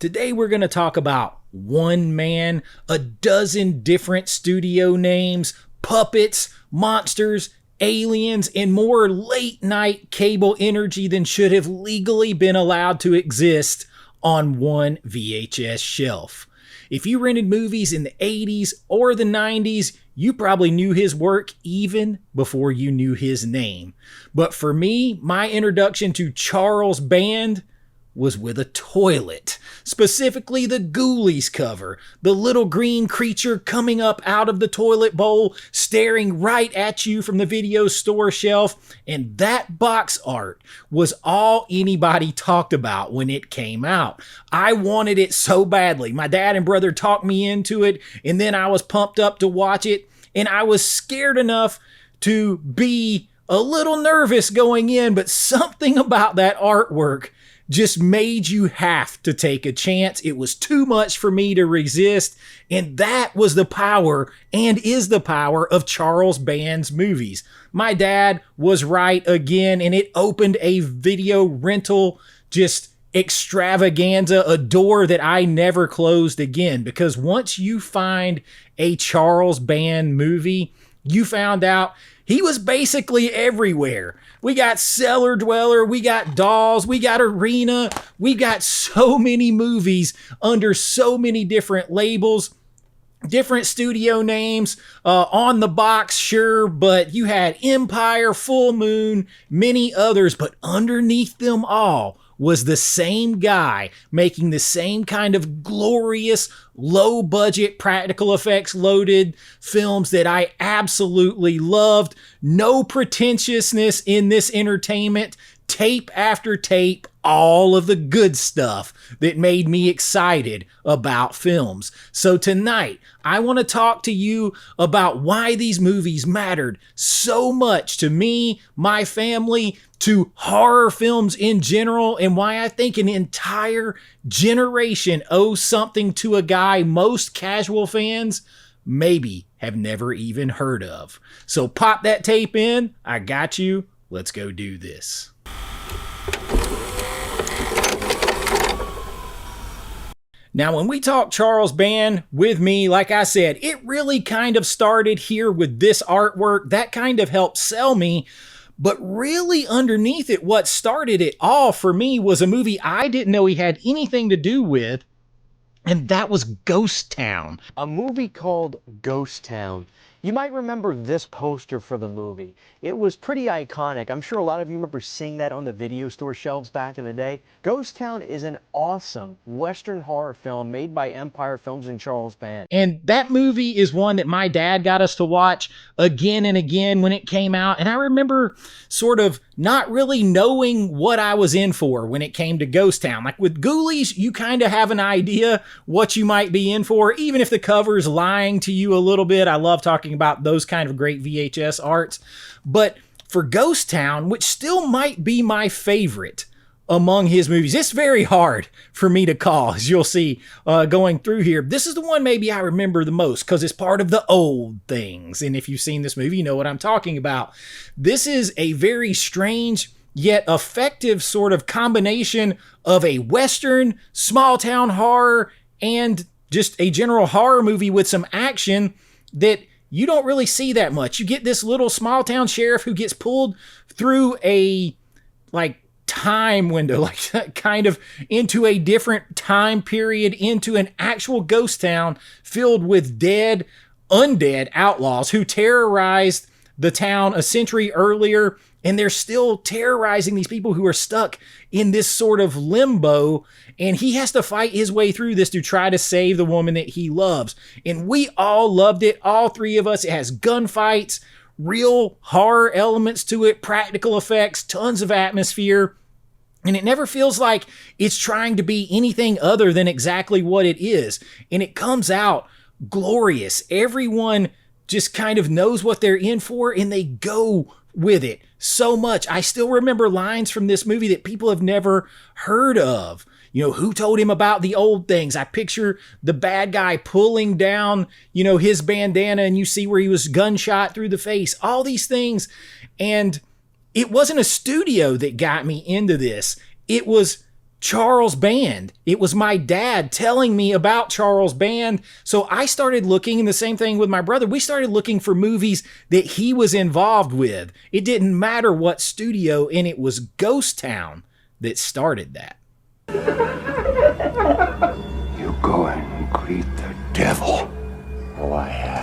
Today we're going to talk about one man, a dozen different studio names, puppets, monsters, aliens, and more late night cable energy than should have legally been allowed to exist on one VHS shelf. If you rented movies in the 80s or the 90s, you probably knew his work even before you knew his name. But for me, my introduction to Charles Band was with a toilet, specifically the Ghoulies cover, the little green creature coming up out of the toilet bowl, staring right at you from the video store shelf, and that box art was all anybody talked about when it came out. I wanted it so badly. My dad and brother talked me into it, and then I was pumped up to watch it, and I was scared enough to be a little nervous going in, but something about that artwork just made you have to take a chance. It was too much for me to resist, and that was the power and is the power of Charles Band's movies. My dad was right again, and it opened a video rental just extravaganza, a door that I never closed again, because once you find a Charles Band movie, you found out he was basically everywhere. We got Cellar Dweller, we got Dolls, we got Arena, we got so many movies under so many different labels, different studio names, on the box, sure, but you had Empire, Full Moon, many others, but underneath them all was the same guy making the same kind of glorious, low-budget, practical effects loaded films that I absolutely loved. No pretentiousness in this entertainment. Tape after tape, all of the good stuff that made me excited about films. So tonight, I want to talk to you about why these movies mattered so much to me, my family, to horror films in general, and why I think an entire generation owes something to a guy most casual fans maybe have never even heard of. So pop that tape in. I got you. Let's go do this. Now, when we talk Charles Band with me, like I said, it really kind of started here with this artwork. That kind of helped sell me. But really underneath it, what started it all for me was a movie I didn't know he had anything to do with, and that was Ghost Town. A movie called Ghost Town. You might remember this poster for the movie. It was pretty iconic. I'm sure a lot of you remember seeing that on the video store shelves back in the day. Ghost Town is an awesome Western horror film made by Empire Films and Charles Band. And that movie is one that my dad got us to watch again and again when it came out. And I remember sort of not really knowing what I was in for when it came to Ghost Town. Like with Ghoulies, you kind of have an idea what you might be in for, even if the cover's lying to you a little bit. I love talking about those kind of great VHS arts. But for Ghost Town, which still might be my favorite among his movies, it's very hard for me to call, as you'll see going through here. This is the one maybe I remember the most because it's part of the old things. And if you've seen this movie, you know what I'm talking about. This is a very strange yet effective sort of combination of a Western, small town horror, and just a general horror movie with some action that you don't really see that much. You get this little small town sheriff who gets pulled through a time window, kind of into a different time period, into an actual ghost town filled with undead outlaws who terrorized the town a century earlier, and they're still terrorizing these people who are stuck in this sort of limbo, and he has to fight his way through this to try to save the woman that he loves. And we all loved it, all three of us. It has gunfights, real horror elements to it, practical effects, tons of atmosphere, and it never feels like it's trying to be anything other than exactly what it is. And it comes out glorious. Everyone just kind of knows what they're in for, and they go with it so much. I still remember lines from this movie that people have never heard of. You know, who told him about the old things? I picture the bad guy pulling down, his bandana, and you see where he was gunshot through the face, all these things. And it wasn't a studio that got me into this. It was Charles Band. It was my dad telling me about Charles Band. So I started looking, and the same thing with my brother. We started looking for movies that he was involved with. It didn't matter what studio, and it was Ghost Town that started that. You go and greet the devil. Oh, I have.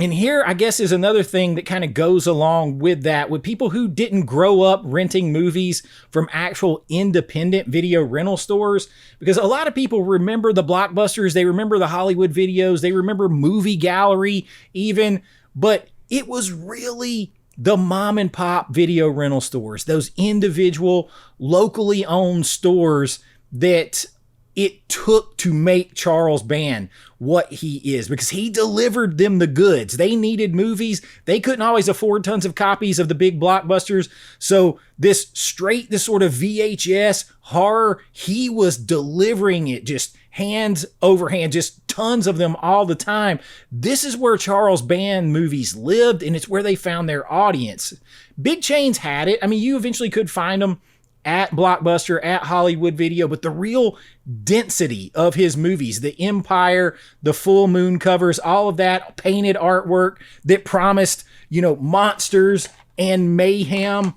And here, I guess, is another thing that kind of goes along with that, with people who didn't grow up renting movies from actual independent video rental stores, because a lot of people remember the Blockbusters, they remember the Hollywood Videos, they remember Movie Gallery even, but it was really the mom and pop video rental stores, those individual, locally owned stores that it took to make Charles Band what he is, because he delivered them the goods. They needed movies. They couldn't always afford tons of copies of the big blockbusters. So this sort of VHS horror, he was delivering it just hands over hand, just tons of them all the time. This is where Charles Band movies lived, and it's where they found their audience. Big chains had it. I mean, you eventually could find them at Blockbuster, at Hollywood Video, but the real density of his movies, the Empire, the full moon covers, all of that painted artwork that promised, monsters and mayhem,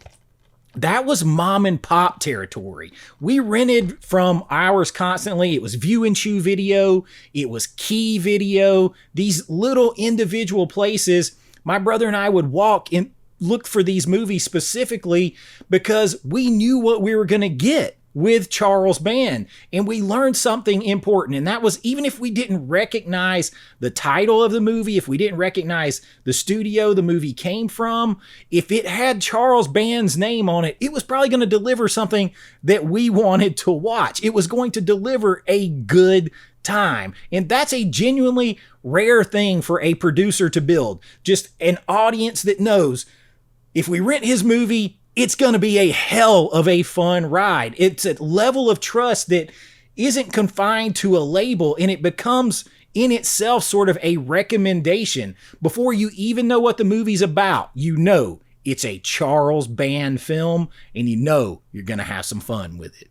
that was mom and pop territory. We rented from ours constantly. It was View and Chew Video. It was Key Video. These little individual places, my brother and I would walk in, look for these movies specifically because we knew what we were going to get with Charles Band. And we learned something important. And that was, even if we didn't recognize the title of the movie, if we didn't recognize the studio the movie came from, if it had Charles Band's name on it, it was probably going to deliver something that we wanted to watch. It was going to deliver a good time. And that's a genuinely rare thing for a producer to build. Just an audience that knows, if we rent his movie, it's going to be a hell of a fun ride. It's a level of trust that isn't confined to a label, and it becomes in itself sort of a recommendation. Before you even know what the movie's about, you know it's a Charles Band film, and you know you're going to have some fun with it.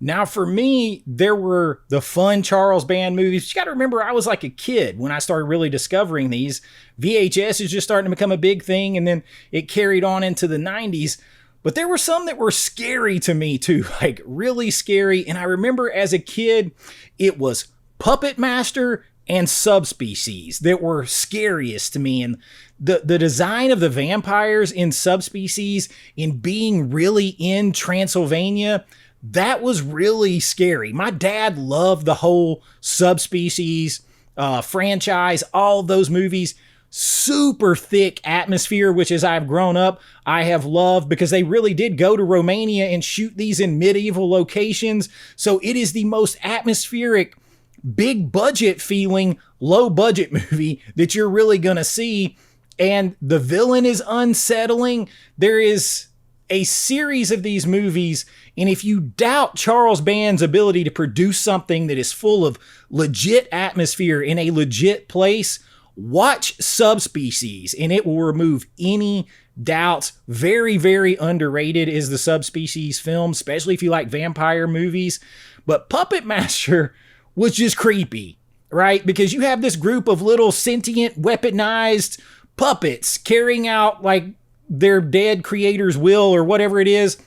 Now, for me, there were the fun Charles Band movies. But you got to remember, I was like a kid when I started really discovering these. VHS is just starting to become a big thing, and then it carried on into the 90s. But there were some that were scary to me too, like really scary. And I remember as a kid, it was Puppet Master and Subspecies that were scariest to me. And the design of the vampires in Subspecies, in being really in Transylvania, that was really scary. My dad loved the whole Subspecies franchise, all of those movies. Super thick atmosphere, which as I've grown up, I have loved, because they really did go to Romania and shoot these in medieval locations. So it is the most atmospheric, big budget feeling, low budget movie that you're really going to see. And the villain is unsettling. There is a series of these movies, and if you doubt Charles Band's ability to produce something that is full of legit atmosphere in a legit place, watch Subspecies, and it will remove any doubts. Very, very underrated is the Subspecies film, especially if you like vampire movies. But Puppet Master was just creepy, right? Because you have this group of little sentient, weaponized puppets carrying out like their dead creator's will or whatever it is,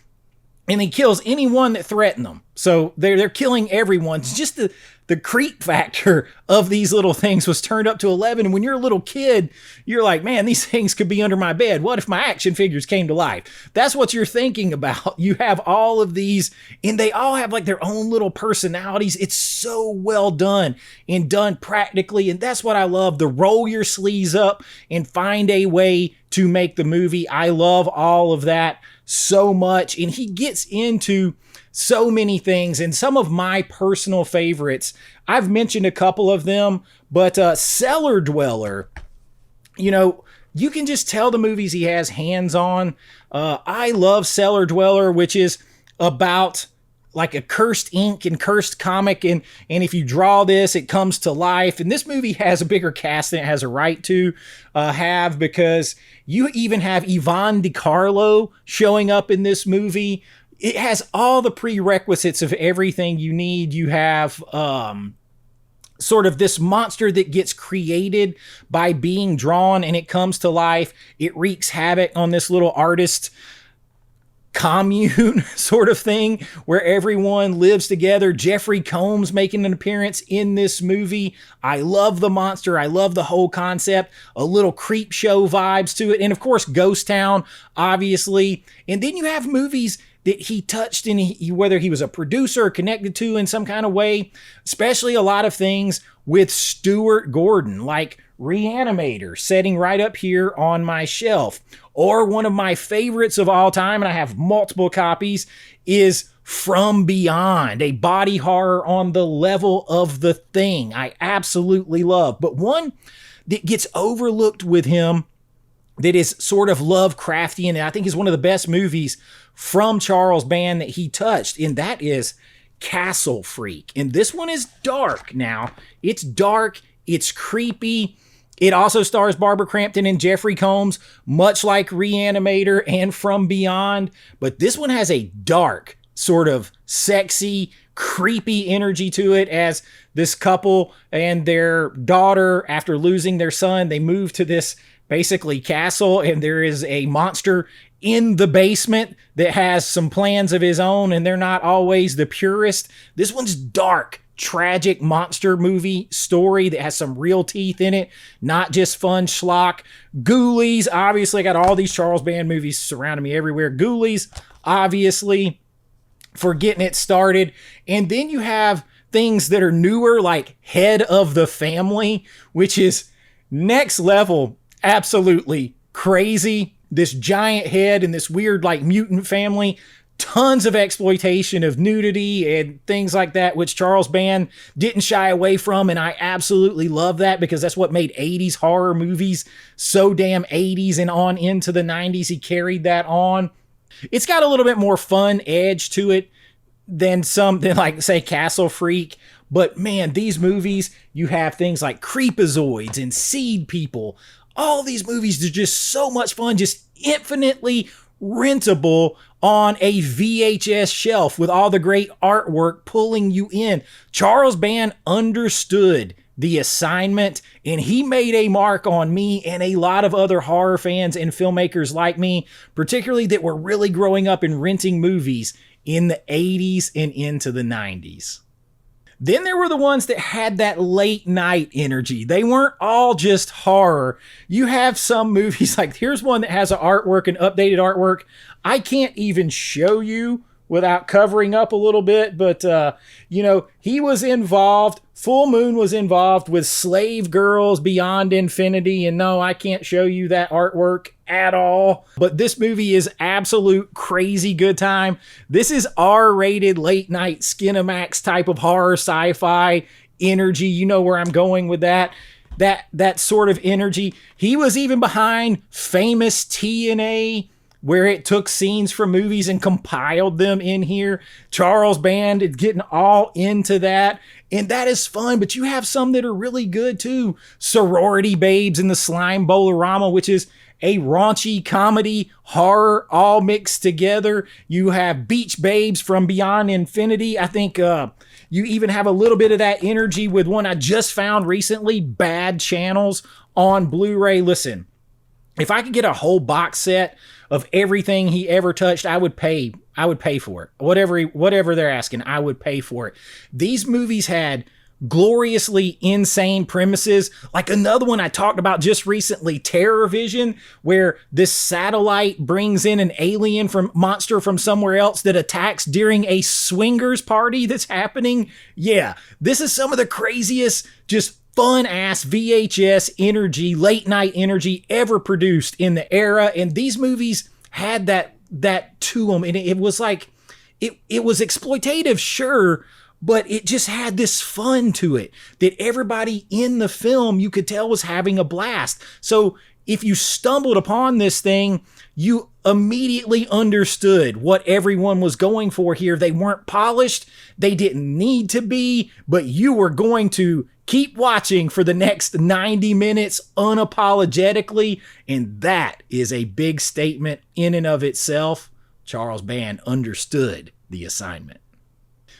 and he kills anyone that threaten them. So they're killing everyone. It's just the creep factor of these little things was turned up to 11. And when you're a little kid, you're like, man, these things could be under my bed. What if my action figures came to life? That's what you're thinking about. You have all of these, and they all have like their own little personalities. It's so well done and done practically. And that's what I love. The roll your sleeves up and find a way to make the movie. I love all of that so much. And he gets into so many things, and some of my personal favorites, I've mentioned a couple of them, but Cellar Dweller, you can just tell the movies he has hands on. I love Cellar Dweller, which is about like a cursed ink and cursed comic, and if you draw this, it comes to life. And this movie has a bigger cast than it has a right to have, because you even have Yvonne DiCarlo showing up in this movie. It has all the prerequisites of everything you need. You have sort of this monster that gets created by being drawn, and it comes to life. It wreaks havoc on this little artist commune sort of thing where everyone lives together. Jeffrey Combs making an appearance in this movie. I love the monster. I love the whole concept. A little creep show vibes to it. And of course, Ghost Town, obviously. And then you have movies that he touched in, whether he was a producer or connected to in some kind of way, especially a lot of things with Stuart Gordon, like Reanimator, sitting right up here on my shelf. Or one of my favorites of all time, and I have multiple copies, is From Beyond, a body horror on the level of The Thing. I absolutely love. But one that gets overlooked with him, that is sort of Lovecraftian, and I think is one of the best movies from Charles Band that he touched, and that is Castle Freak. And this one is dark now. It's dark, it's creepy. It also stars Barbara Crampton and Jeffrey Combs, much like Reanimator and From Beyond. But this one has a dark, sort of sexy, creepy energy to it, as this couple and their daughter, after losing their son, they move to this basically castle, and there is a monster in the basement that has some plans of his own, and they're not always the purest. This one's dark, tragic monster movie story that has some real teeth in it, not just fun schlock. Ghoulies, obviously, I got all these Charles Band movies surrounding me everywhere. Ghoulies, obviously, for getting it started. And then you have things that are newer, like Head of the Family, which is next level, absolutely crazy. This giant head and this weird like mutant family, tons of exploitation of nudity and things like that, which Charles Band didn't shy away from. And I absolutely love that, because that's what made 80s horror movies so damn 80s and on into the 90s. He carried that on. It's got a little bit more fun edge to it than like, say, Castle Freak. But man, these movies, you have things like Creepazoids and Seed People. All these movies are just so much fun, just infinitely rentable on a VHS shelf with all the great artwork pulling you in. Charles Band understood the assignment, and he made a mark on me and a lot of other horror fans and filmmakers like me, particularly that were really growing up and renting movies in the 80s and into the 90s. Then there were the ones that had that late night energy. They weren't all just horror. You have some movies, like here's one that has an artwork, an updated artwork. I can't even show you without covering up a little bit, but he was involved. Full Moon was involved with Slave Girls Beyond Infinity, and no, I can't show you that artwork at all. But this movie is absolute crazy good time. This is R-rated late night Skinamax type of horror sci-fi energy. You know where I'm going with that. That sort of energy. He was even behind Famous TNA, where it took scenes from movies and compiled them in here. Charles Band is getting all into that. And that is fun, but you have some that are really good too. Sorority Babes and the Slime Bowl-orama, which is a raunchy comedy, horror, all mixed together. You have Beach Babes from Beyond Infinity. I think you even have a little bit of that energy with one I just found recently, Bad Channels, on Blu-ray. Listen, if I could get a whole box set of everything he ever touched, I would pay for it. Whatever they're asking, I would pay for it. These movies had gloriously insane premises, like another one I talked about just recently, Terror Vision, where this satellite brings in an alien monster from somewhere else that attacks during a swingers party that's happening. Yeah, this is some of the craziest, just fun ass VHS energy, late night energy ever produced in the era. And these movies had that to them. And it was like, it was exploitative, sure, but it just had this fun to it that everybody in the film, you could tell, was having a blast. So if you stumbled upon this thing, you immediately understood what everyone was going for here. They weren't polished. They didn't need to be, but you were going to keep watching for the next 90 minutes unapologetically. And that is a big statement in and of itself. Charles Band understood the assignment.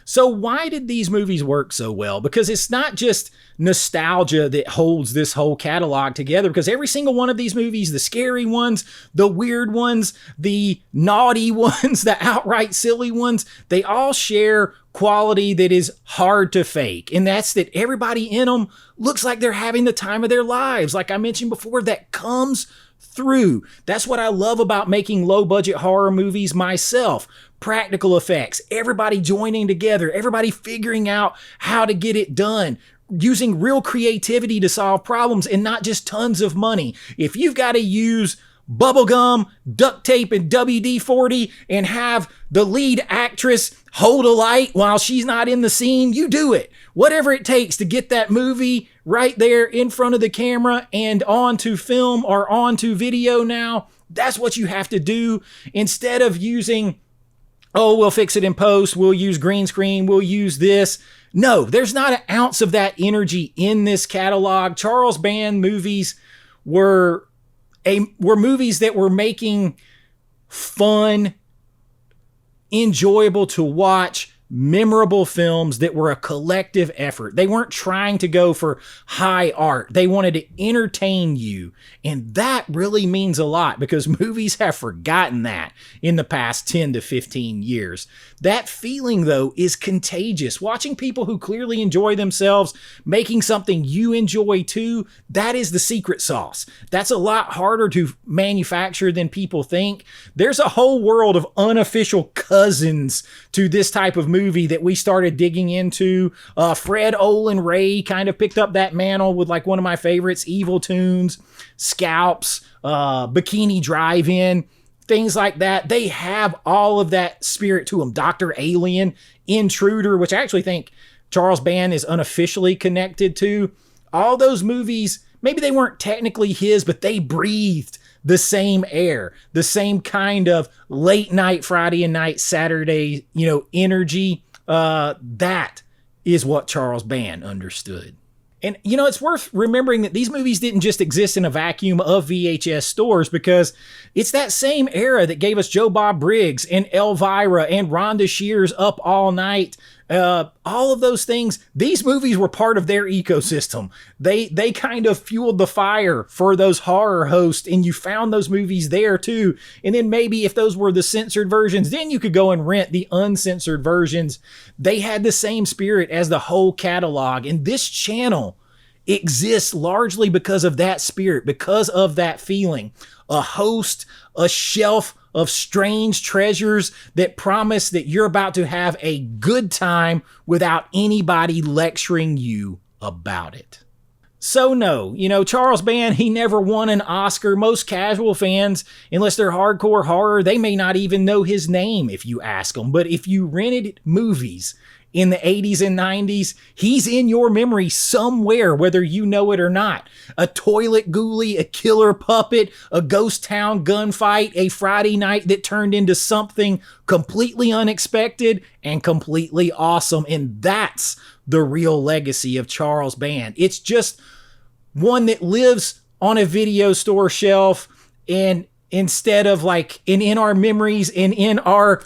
So why did these movies work so well? Because it's not just nostalgia that holds this whole catalog together, because every single one of these movies, the scary ones, the weird ones, the naughty ones, the outright silly ones, they all share quality that is hard to fake. And that's that everybody in them looks like they're having the time of their lives. Like I mentioned before, that comes through. That's what I love about making low budget horror movies myself. Practical effects, everybody joining together, everybody figuring out how to get it done, using real creativity to solve problems and not just tons of money. If you've got to use bubblegum, duct tape, and WD-40 and have the lead actress hold a light while she's not in the scene, you do it. Whatever it takes to get that movie right there in front of the camera and onto film or onto video now, that's what you have to do. Instead of using, oh, we'll fix it in post, we'll use green screen, we'll use this. No, there's not an ounce of that energy in this catalog. Charles Band movies were movies that were making fun, enjoyable to watch, memorable films that were a collective effort. They weren't trying to go for high art. They wanted to entertain you. And that really means a lot because movies have forgotten that in the past 10 to 15 years. That feeling, though, is contagious. Watching people who clearly enjoy themselves making something you enjoy too, that is the secret sauce. That's a lot harder to manufacture than people think. There's a whole world of unofficial cousins to this type of movie that we started digging into. Fred Olin Ray kind of picked up that mantle with like one of my favorites, Evil Tunes, Scalps, Bikini Drive-In, things like that. They have all of that spirit to them. Dr. Alien, Intruder, which I actually think Charles Band is unofficially connected to. All those movies, maybe they weren't technically his, but they breathed the same air, the same kind of late night Friday and night Saturday, energy. That is what Charles Band understood. And, it's worth remembering that these movies didn't just exist in a vacuum of VHS stores, because it's that same era that gave us Joe Bob Briggs and Elvira and Rhonda Shear's Up All Night. All of those things, these movies were part of their ecosystem. They kind of fueled the fire for those horror hosts, and you found those movies there too. And then maybe if those were the censored versions, then you could go and rent the uncensored versions. They had the same spirit as the whole catalog. And this channel exists largely because of that spirit, because of that feeling. A host, a shelf of strange treasures that promise that you're about to have a good time without anybody lecturing you about it. So no, Charles Band, he never won an Oscar. Most casual fans, unless they're hardcore horror, they may not even know his name if you ask them. But if you rented movies in the 80s and 90s, he's in your memory somewhere, whether you know it or not. A toilet ghoulie, a killer puppet, a ghost town gunfight, a Friday night that turned into something completely unexpected and completely awesome. And that's the real legacy of Charles Band. It's just one that lives on a video store shelf, and instead of in our memories and in our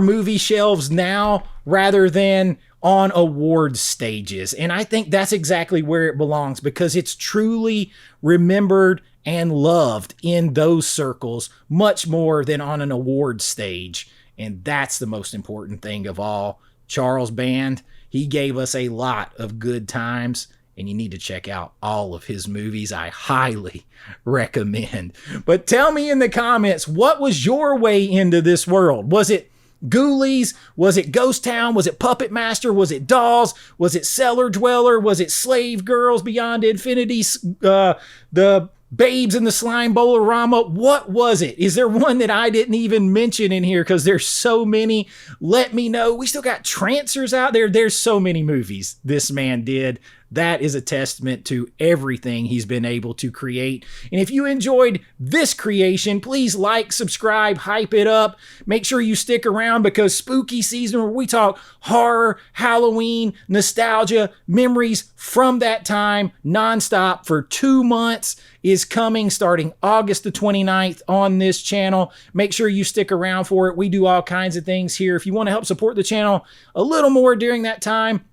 movie shelves now, rather than on award stages. And I think that's exactly where it belongs, because it's truly remembered and loved in those circles much more than on an award stage. And that's the most important thing of all. Charles Band, he gave us a lot of good times, and you need to check out all of his movies. I highly recommend. But tell me in the comments, what was your way into this world? Was it Ghoulies? Was it Ghost Town? Was it Puppet Master? Was it Dolls? Was it Cellar Dweller? Was it Slave Girls Beyond Infinity? The Babes in the Slime Bowl-orama? What was it? Is there one that I didn't even mention in here? Because there's so many. Let me know. We still got Trancers out there. There's so many movies this man did That is a testament to everything he's been able to create. And if you enjoyed this creation, please like, subscribe, hype it up. Make sure you stick around because spooky season, where we talk horror, Halloween, nostalgia, memories from that time, nonstop for 2 months, is coming starting August the 29th on this channel. Make sure you stick around for it. We do all kinds of things here. If you want to help support the channel a little more during that time,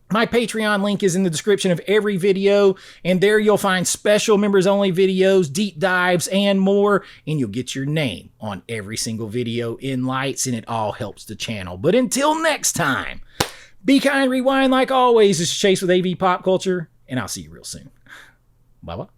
my Patreon link is in the description of every video, and there you'll find special members-only videos, deep dives, and more, and you'll get your name on every single video in lights, and it all helps the channel. But until next time, be kind, rewind like always. This is Chase with AV Pop Culture, and I'll see you real soon. Bye-bye.